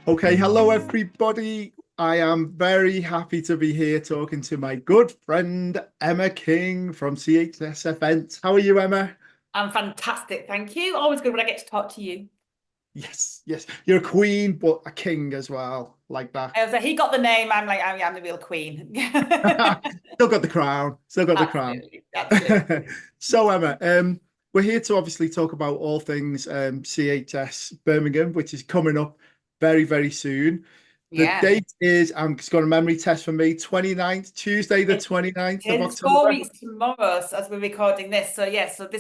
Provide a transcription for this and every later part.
Okay, hello everybody. I am very happy to be here talking to my good friend Emma King from CHS Events. How are you, Emma? I'm fantastic, thank you. Always good when I get to talk to you. Yes, yes. You're a queen, but a king as well, like that. I was like, he got the name. I'm like, I'm the real queen. Still got the crown. Still got the crown. Absolutely, absolutely. So, Emma, we're here to obviously talk about all things CHS Birmingham, which is coming up very, very soon. The Yeah, date is, I'm just got a memory test for me, 29th, Tuesday, the it 29th of is 4 weeks October. tomorrow as we're recording this. So yeah, so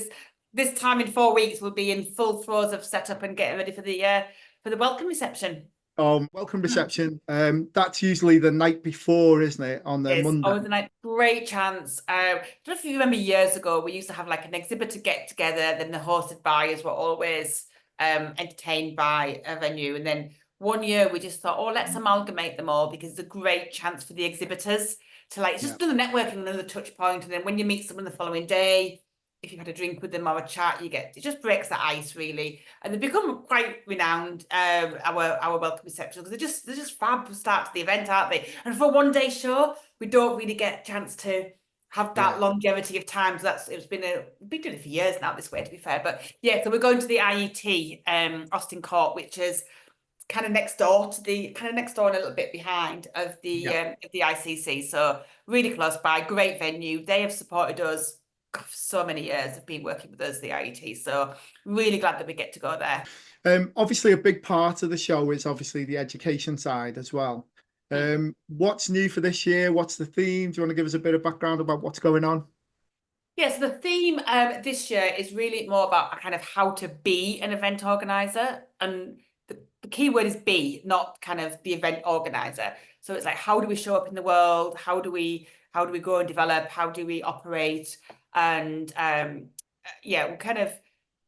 this time in 4 weeks we'll be in full throes of setup and getting ready for the welcome reception. Welcome reception. That's usually the night before, isn't it? On the It's Monday. always a night, great chance. I don't know if you remember years ago, we used to have like an exhibitor get together, then the hosted buyers were always entertained by a venue. And then one year we just thought, oh, let's amalgamate them all because it's a great chance for the exhibitors to like, it's Yeah. just another networking, another touch point. And then when you meet someone the following day, if you've had a drink with them or a chat, it just breaks the ice really. And they've become quite renowned, our welcome reception, because they're just fab start to the event, aren't they? And for a one day show, we don't really get a chance to have Yeah. that longevity of time. So we've been doing it for years now this way, to be fair. But yeah, so we're going to the IET, Austin Court, which is kind of next door and a little bit behind Yeah. of the ICC. So really close by, great venue. They have supported us for so many years, have been working with us, the IET. So really glad that we get to go there. Obviously, a big part of the show is obviously the education side as well. Mm. What's new for this year? What's the theme? Do you want to give us a bit of background about what's going on? Yes, the theme this year is really more about kind of how to be an event organizer. And the key word is be, not kind of the event organizer. So it's like, how do we show up in the world? How do we grow and develop? How do we operate? And yeah, we're kind of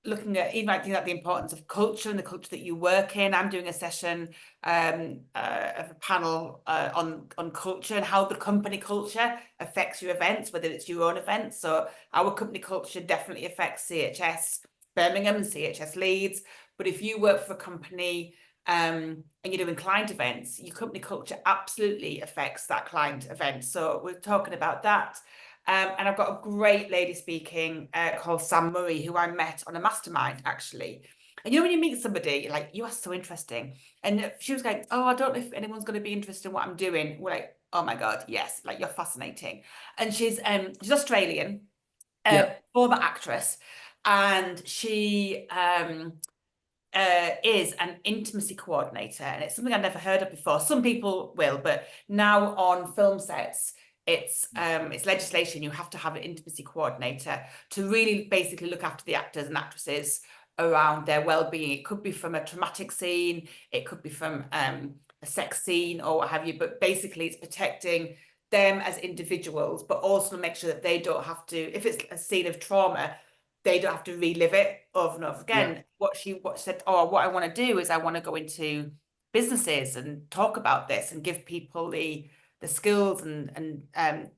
looking at even like things like the importance of culture and the culture that you work in. I'm doing a session of a panel on culture and how the company culture affects your events, whether it's your own events. So our company culture definitely affects CHS Birmingham and CHS Leeds. But if you work for a company and you're doing client events, your company culture absolutely affects that client event. So we're talking about that. And I've got a great lady speaking called Sam Murray, who I met on a mastermind actually. And you know, when you meet somebody, like, you are so interesting. And she was like, oh, I don't know if anyone's going to be interested in what I'm doing. We're like, oh my God, yes, like, you're fascinating. And she's Australian, Yeah. former actress, and she is an intimacy coordinator, and it's something I've never heard of before. Some people will, but now on film sets, it's legislation. You have to have an intimacy coordinator to really basically look after the actors and actresses around their well-being. It could be from a traumatic scene, it could be from a sex scene or what have you, but basically it's protecting them as individuals, but also make sure that they don't have to, if it's a scene of trauma, they don't have to relive it over and over Yeah. again. What she said, oh, what I want to do is I want to go into businesses and talk about this and give people the skills and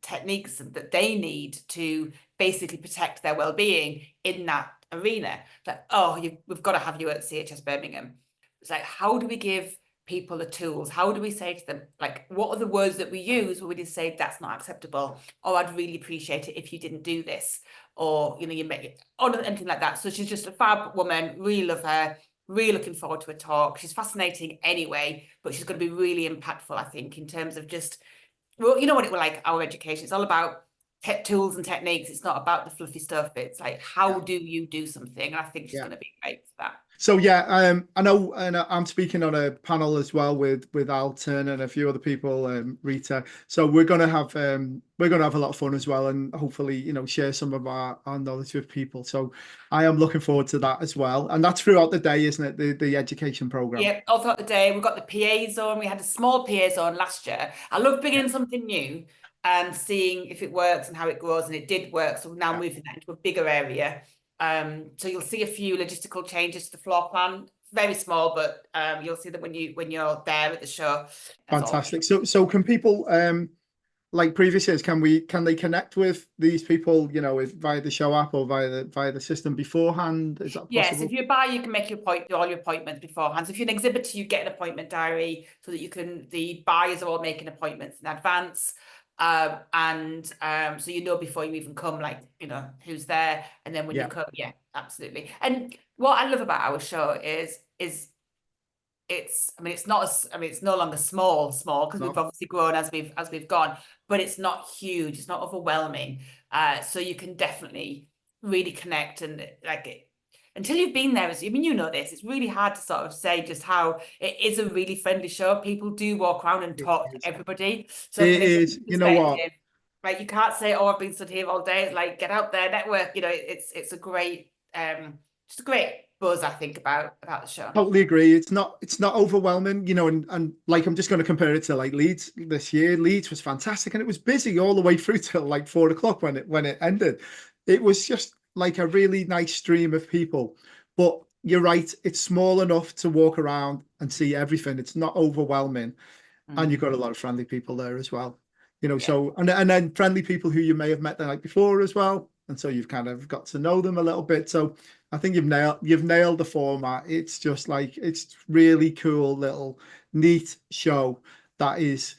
techniques that they need to basically protect their well-being in that arena. Like, oh, we've got to have you at CHS Birmingham. It's like, how do we give people the tools? How do we say to them, like, what are the words that we use where we just say that's not acceptable? Or I'd really appreciate it if you didn't do this. Or, you know, you make it, or anything like that. So she's just a fab woman, really love her, really looking forward to a talk. She's fascinating anyway, but she's going to be really impactful, I think, in terms of just, well, you know what it was like, our education. It's all about tech tools and techniques. It's not about the fluffy stuff. It's like, how Yeah. do you do something? And I think she's Yeah. going to be great for that. So yeah, I know, and I'm speaking on a panel as well with Alton and a few other people, Rita. So we're gonna have a lot of fun as well, and hopefully, share some of our knowledge with people. So I am looking forward to that as well, and that's throughout the day, isn't it? The education program. Yeah, all throughout the day, we've got the PA zone. We had a small PA zone last year. I love bringing in something new and seeing if it works and how it grows. And it did work. So we're now Yeah. moving that into a bigger area. So you'll see a few logistical changes to the floor plan. Very small, but you'll see that when you're there at the show. That's all. Fantastic. So can people like previous years, can they connect with these people, via the show app or via the system beforehand? Is that Yes, if possible? you buy, you can make all your appointments beforehand. So if you're an exhibitor, you get an appointment diary so that the buyers are all making appointments in advance. So you know before you even come, like, who's there. And then when you Yeah, come, yeah, absolutely. And what I love about our show is it's no longer small because we've no, obviously grown as we've gone, but it's not huge, it's not overwhelming. So you can definitely really connect and like it. Until you've been there, I mean, this, it's really hard to sort of say just how it is a really friendly show. People do walk around and it talk to is. everybody. So from It an is. executive You know what? perspective, like you can't say, "Oh, I've been stood here all day." It's like get out there, network. It's a great, just a great buzz, I think, about the show. Totally agree. It's not overwhelming, and like I'm just going to compare it to like Leeds this year. Leeds was fantastic and it was busy all the way through till like 4 o'clock when it ended. It was just like a really nice stream of people. But you're right, it's small enough to walk around and see everything. It's not overwhelming. And you've got a lot of friendly people there as well. Yeah. So and then friendly people who you may have met the night before as well. And so you've kind of got to know them a little bit. So I think you've nailed the format. It's just like it's really cool little neat show that is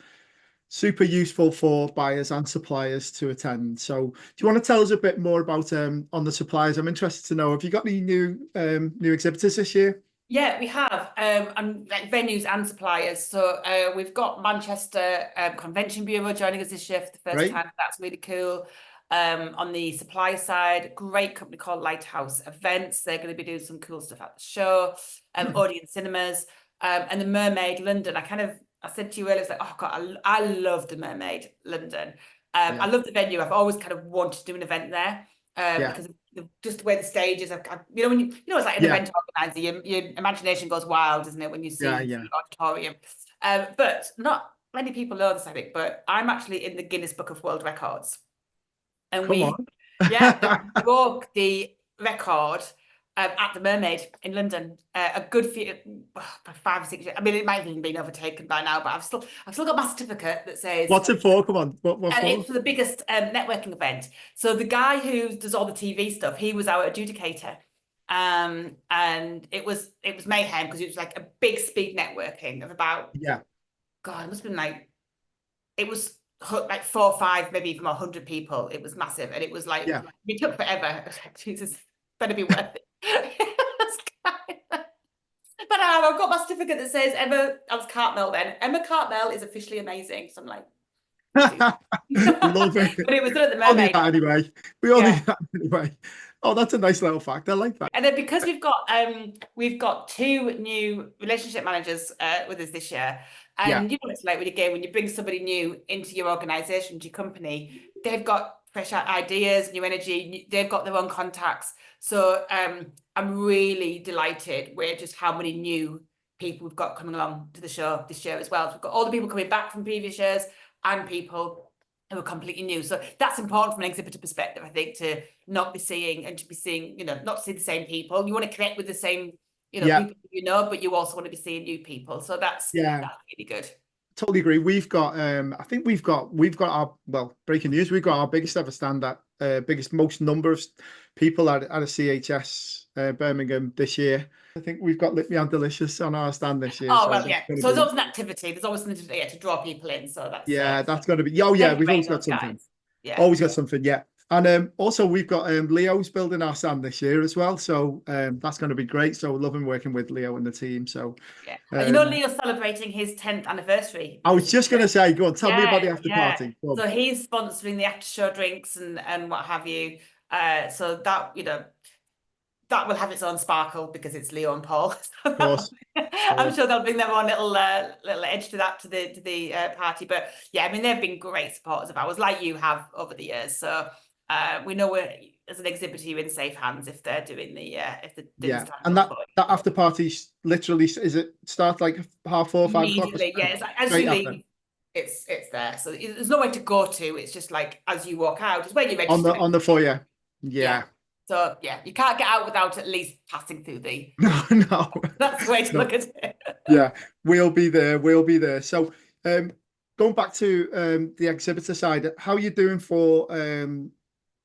super useful for buyers and suppliers to attend. So do you want to tell us a bit more about on the suppliers? I'm interested to know, have you got any new exhibitors this year? Yeah, we have, and like venues and suppliers. So we've got Manchester Convention Bureau joining us this year for the first Great. time. That's really cool. On the supply side, great company called Lighthouse Events. They're going to be doing some cool stuff at the show. Odeon Cinemas, and the Mermaid London. I said to you earlier, it's like, oh God, I love the Mermaid London. I Yeah. love the venue. I've always kind of wanted to do an event there. Yeah. Because of just the way the stage is, when it's like an Yeah. event organizer, your imagination goes wild, isn't it, when you Yeah. see Yeah. the auditorium? But not many people know this, I think, but I'm actually in the Guinness Book of World Records. And Come on. we broke the record at the Mermaid in London. A good few, 5 or 6 years. I mean, it might have even been overtaken by now, but I've still got my certificate that says. What's it for? Come on. What And for? it's for the biggest networking event. So the guy who does all the TV stuff, he was our adjudicator. And it was mayhem because it was like a big speed networking of about, Yeah. God, it must have been it was like 4 or 5, maybe even more 100 people. It was massive. And it was like, Yeah. it took forever. I was like, Jesus, better be worth it. But I've got my certificate that says Emma, I was Cartmel then. Emma Cartmel is officially amazing. So I'm like, Love it. but it was done at the All need Mermaid. that anyway. We all need Yeah. that anyway. Oh, that's a nice little fact. I like that. And then because we've got 2 new relationship managers with us this year, Yeah. and it's like when you bring somebody new into your organization, to your company, they've got fresh ideas, new energy, they've got their own contacts. So I'm really delighted with just how many new people we've got coming along to the show this year as well. So we've got all the people coming back from previous years and people who are completely new. So that's important from an exhibitor perspective, I think, to not be seeing and to be seeing, not to see the same people. You want to connect with the same, Yeah. people but you also want to be seeing new people. So that's Yeah. really good. Totally agree. We've got I think we've got our, well, breaking news, we've got our biggest ever stand at biggest most number of people at a CHS Birmingham this year. I think we've got Lick Me and Delicious on our stand this year. Oh, So well, that's yeah. gonna So there's be, always an activity. There's always something to draw people in. So that's gonna be, oh yeah, they're we've great, always got those something. guys. Yeah. Always got something, yeah. And also we've got Leo's building our stand this year as well. So that's going to be great. So loving working with Leo and the team. So Yeah. And Leo's celebrating his 10th anniversary. I was just going to say, go on, tell me about the after Yeah. party. Go on. So he's sponsoring the after show drinks and what have you. So that, that will have its own sparkle because it's Leo and Paul. Of course. I'm sure they'll bring their own little edge to that to the party. But yeah, I mean, they've been great supporters of ours, like you have over the years. So we know we're, as an exhibitor, you're in safe hands if they're doing if the Yeah, time and that after party literally, is it start like 4:30, 5 o'clock? immediately. Yeah, it's like, as Straight you after. leave, it's there. So there's nowhere to go to. It's just like as you walk out, it's where you on register. the foyer. Yeah. So yeah, you can't get out without at least passing through the. No. That's the way to No. look at it. Yeah, we'll be there. We'll be there. So, going back to the exhibitor side, how are you doing for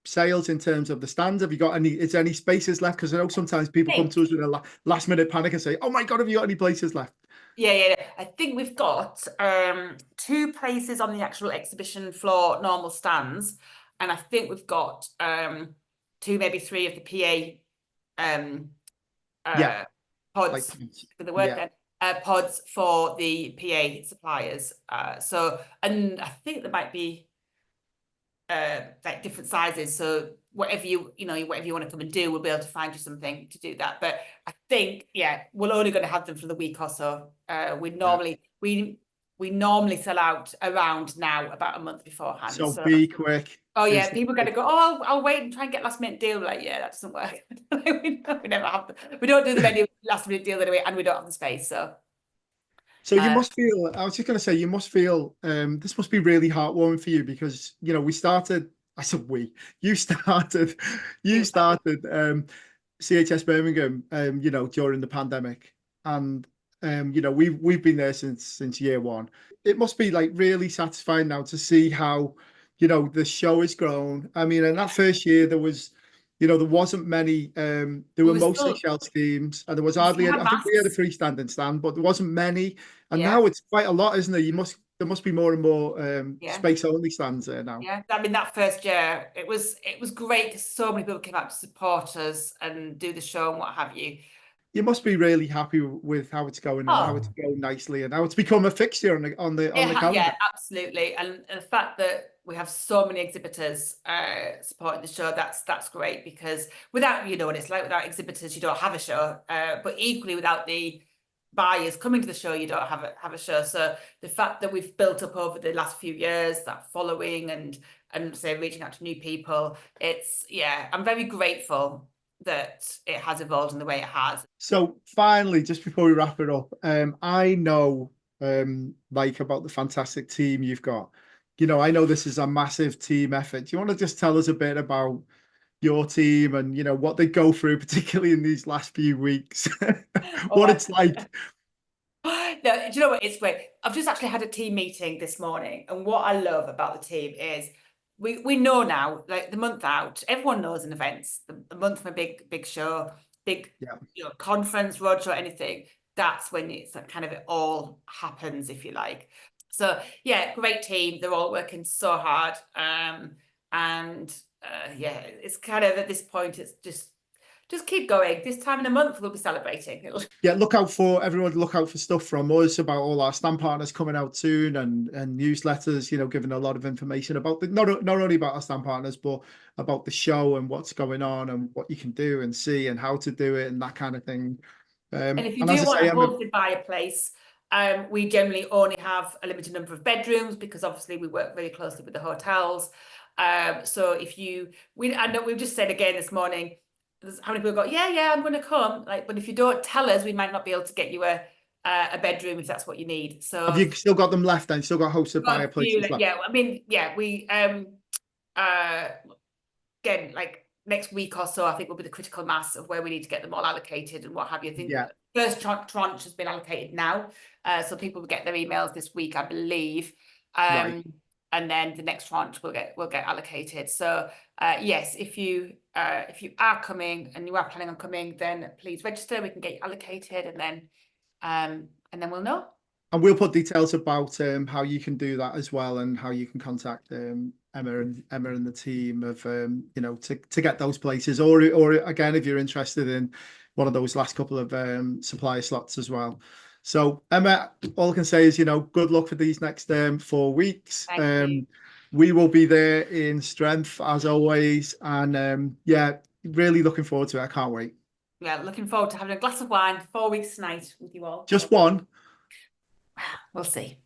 sales in terms of the stands? Have you got any? Is there any spaces left? Because I know sometimes people come to us with a last minute panic and say, "Oh my God, have you got any places left?" Yeah. I think we've got 2 places on the actual exhibition floor, normal stands, and I think we've got 2, maybe 3 of the Yeah, like pods for the work yeah. then. Pods for the PA suppliers. So, and I think there might be like different sizes. So whatever whatever you want to come and do, we'll be able to find you something to do that. But I think, yeah, we're only going to have them for the week or so. We normally sell out around now about a month beforehand. So be quick. Oh yeah, people are going to go, oh, I'll wait and try and get last minute deal. Like, yeah, that doesn't work. we never have we don't do the any last minute deal anyway, and we don't have the space. So you must feel, I was just going to say, you must feel, this must be really heartwarming for you because, we started, I said you started, CHS Birmingham, during the pandemic. And, we've been there since year one. It must be like really satisfying now to see how, the show has grown. I mean, in that first year, there wasn't many, there were mostly shell schemes and there was hardly any. I think we had a freestanding stand, but there wasn't many. And now it's quite a lot, isn't there? There must be more and more space only stands there now. Yeah, I mean that first year it was great because so many people came out to support us and do the show and what have you. You must be really happy with how it's going and how it's going nicely and how it's become a fixture on the calendar. Yeah, absolutely. And the fact that we have so many exhibitors supporting the show, that's great because without, what it's like, without exhibitors, you don't have a show. But equally without the buyers coming to the show, you don't have a show. So the fact that we've built up over the last few years that following and say reaching out to new people, I'm very grateful that it has evolved in the way it has. So finally, just before we wrap it up, I know Mike, about the fantastic team you've got. I know this is a massive team effort. Do you want to just tell us a bit about your team and what they go through, particularly in these last few weeks? What it's like? No, do you know what? It's great. I've just actually had a team meeting this morning, and what I love about the team is we know now, like the month out, everyone knows in events, the month from a big show, big conference, roadshow, anything. That's when it's like kind of it all happens, if you like. So yeah, great team. They're all working so hard, it's kind of at this point, it's just keep going. This time in a month, we'll be celebrating. Yeah, look out for stuff from us about all our stand partners coming out soon and newsletters, giving a lot of information about not only about our stand partners, but about the show and what's going on and what you can do and see and how to do it and that kind of thing. And if you do want to hosted by a place, we generally only have a limited number of bedrooms because obviously we work very closely with the hotels. So if I know we've just said again this morning, how many people go, yeah, I'm going to come. But if you don't tell us, we might not be able to get you a bedroom if that's what you need. So have you still got them left then? Still got hosted by a place left? Yeah, I mean, yeah, we again, like next week or so, I think will be the critical mass of where we need to get them all allocated and what have you. I think the first tranche has been allocated now, so people will get their emails this week, I believe. Right. And then the next tranche will get allocated. So yes, if you are coming and you are planning on coming, then please register. We can get you allocated, and then we'll know. And we'll put details about how you can do that as well, and how you can contact Emma and the team of to get those places, or again if you're interested in one of those last couple of supplier slots as well. So Emma, all I can say is good luck for these next 4 weeks. We will be there in strength as always, and really looking forward to it. I can't wait. Yeah, looking forward to having a glass of wine 4 weeks tonight with you all. Just one. We'll see.